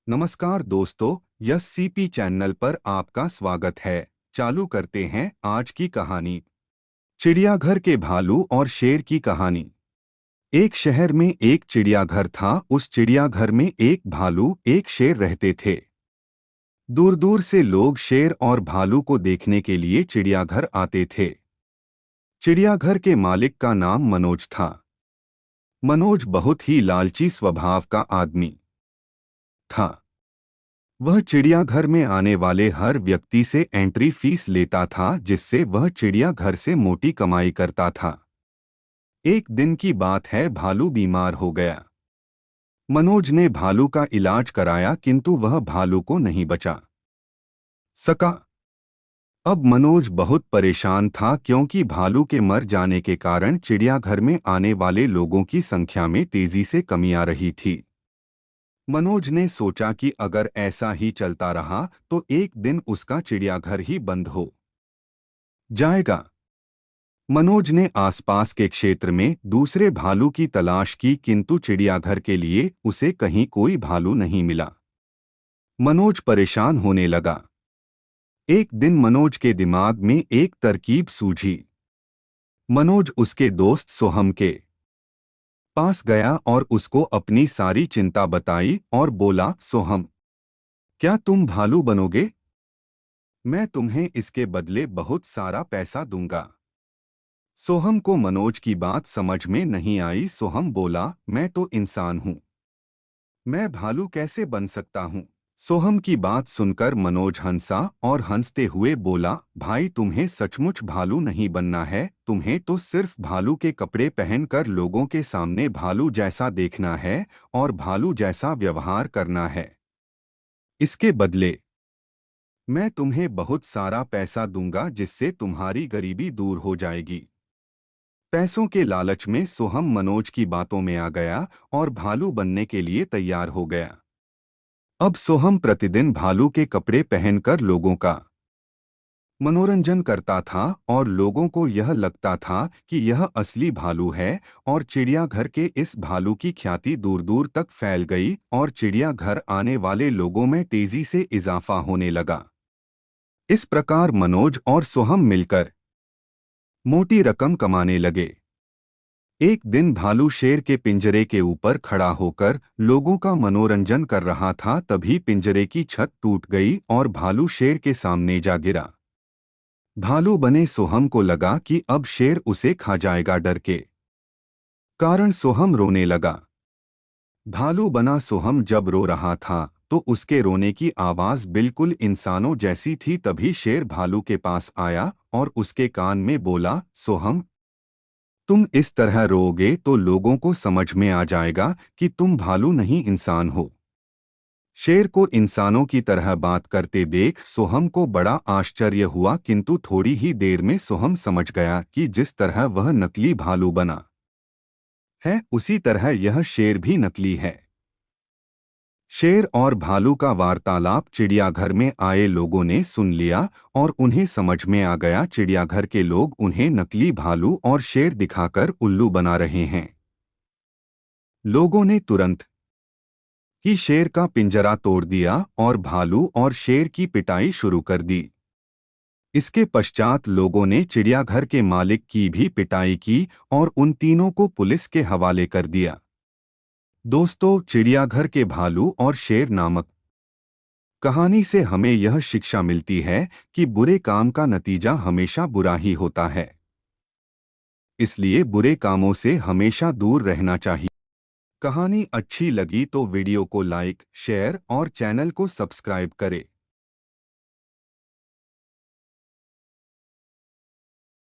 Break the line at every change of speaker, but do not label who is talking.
नमस्कार दोस्तों, yes CP channel पर आपका स्वागत है। चालू करते हैं आज की कहानी। चिड़ियाघर के भालू और शेर की कहानी। एक शहर में एक चिड़ियाघर था। उस चिड़ियाघर में एक भालू एक शेर रहते थे। दूर दूर से लोग शेर और भालू को देखने के लिए चिड़ियाघर आते थे। चिड़ियाघर के मालिक का नाम मनोज था। मनोज बहुत ही लालची स्वभाव का आदमी था। वह चिड़ियाघर में आने वाले हर व्यक्ति से एंट्री फीस लेता था, जिससे वह चिड़ियाघर से मोटी कमाई करता था। एक दिन की बात है, भालू बीमार हो गया। मनोज ने भालू का इलाज कराया, किंतु वह भालू को नहीं बचा सका। अब मनोज बहुत परेशान था, क्योंकि भालू के मर जाने के कारण चिड़ियाघर में आने वाले लोगों की संख्या में तेजी से कमी आ रही थी। मनोज ने सोचा कि अगर ऐसा ही चलता रहा तो एक दिन उसका चिड़ियाघर ही बंद हो जाएगा। मनोज ने आसपास के क्षेत्र में दूसरे भालू की तलाश की, किंतु चिड़ियाघर के लिए उसे कहीं कोई भालू नहीं मिला। मनोज परेशान होने लगा। एक दिन मनोज के दिमाग में एक तरकीब सूझी। मनोज उसके दोस्त सोहम के पास गया और उसको अपनी सारी चिंता बताई और बोला, सोहम, क्या तुम भालू बनोगे? मैं तुम्हें इसके बदले बहुत सारा पैसा दूंगा। सोहम को मनोज की बात समझ में नहीं आई। सोहम बोला, मैं तो इंसान हूं, मैं भालू कैसे बन सकता हूं? सोहम की बात सुनकर मनोज हंसा और हंसते हुए बोला, भाई, तुम्हें सचमुच भालू नहीं बनना है। तुम्हें तो सिर्फ भालू के कपड़े पहनकर लोगों के सामने भालू जैसा देखना है और भालू जैसा व्यवहार करना है। इसके बदले मैं तुम्हें बहुत सारा पैसा दूंगा, जिससे तुम्हारी गरीबी दूर हो जाएगी। पैसों के लालच में सोहम मनोज की बातों में आ गया और भालू बनने के लिए तैयार हो गया। अब सोहम प्रतिदिन भालू के कपड़े पहनकर लोगों का मनोरंजन करता था और लोगों को यह लगता था कि यह असली भालू है। और चिड़ियाघर के इस भालू की ख्याति दूर दूर तक फैल गई और चिड़ियाघर आने वाले लोगों में तेजी से इजाफा होने लगा। इस प्रकार मनोज और सोहम मिलकर मोटी रकम कमाने लगे। एक दिन भालू शेर के पिंजरे के ऊपर खड़ा होकर लोगों का मनोरंजन कर रहा था। तभी पिंजरे की छत टूट गई और भालू शेर के सामने जा गिरा। भालू बने सोहम को लगा कि अब शेर उसे खा जाएगा। डर के कारण सोहम रोने लगा। भालू बना सोहम जब रो रहा था तो उसके रोने की आवाज बिल्कुल इंसानों जैसी थी। तभी शेर भालू के पास आया और उसके कान में बोला, सोहम, तुम इस तरह रोओगे तो लोगों को समझ में आ जाएगा कि तुम भालू नहीं इंसान हो। शेर को इंसानों की तरह बात करते देख सोहम को बड़ा आश्चर्य हुआ, किंतु थोड़ी ही देर में सोहम समझ गया कि जिस तरह वह नकली भालू बना है, उसी तरह यह शेर भी नकली है। शेर और भालू का वार्तालाप चिड़ियाघर में आए लोगों ने सुन लिया और उन्हें समझ में आ गया चिड़ियाघर के लोग उन्हें नकली भालू और शेर दिखाकर उल्लू बना रहे हैं। लोगों ने तुरंत ही शेर का पिंजरा तोड़ दिया और भालू और शेर की पिटाई शुरू कर दी। इसके पश्चात लोगों ने चिड़ियाघर के मालिक की भी पिटाई की और उन तीनों को पुलिस के हवाले कर दिया। दोस्तों, चिड़ियाघर के भालू और शेर नामक कहानी से हमें यह शिक्षा मिलती है कि बुरे काम का नतीजा हमेशा बुरा ही होता है। इसलिए बुरे कामों से हमेशा दूर रहना चाहिए। कहानी अच्छी लगी तो वीडियो को लाइक, शेयर और चैनल को सब्सक्राइब करें।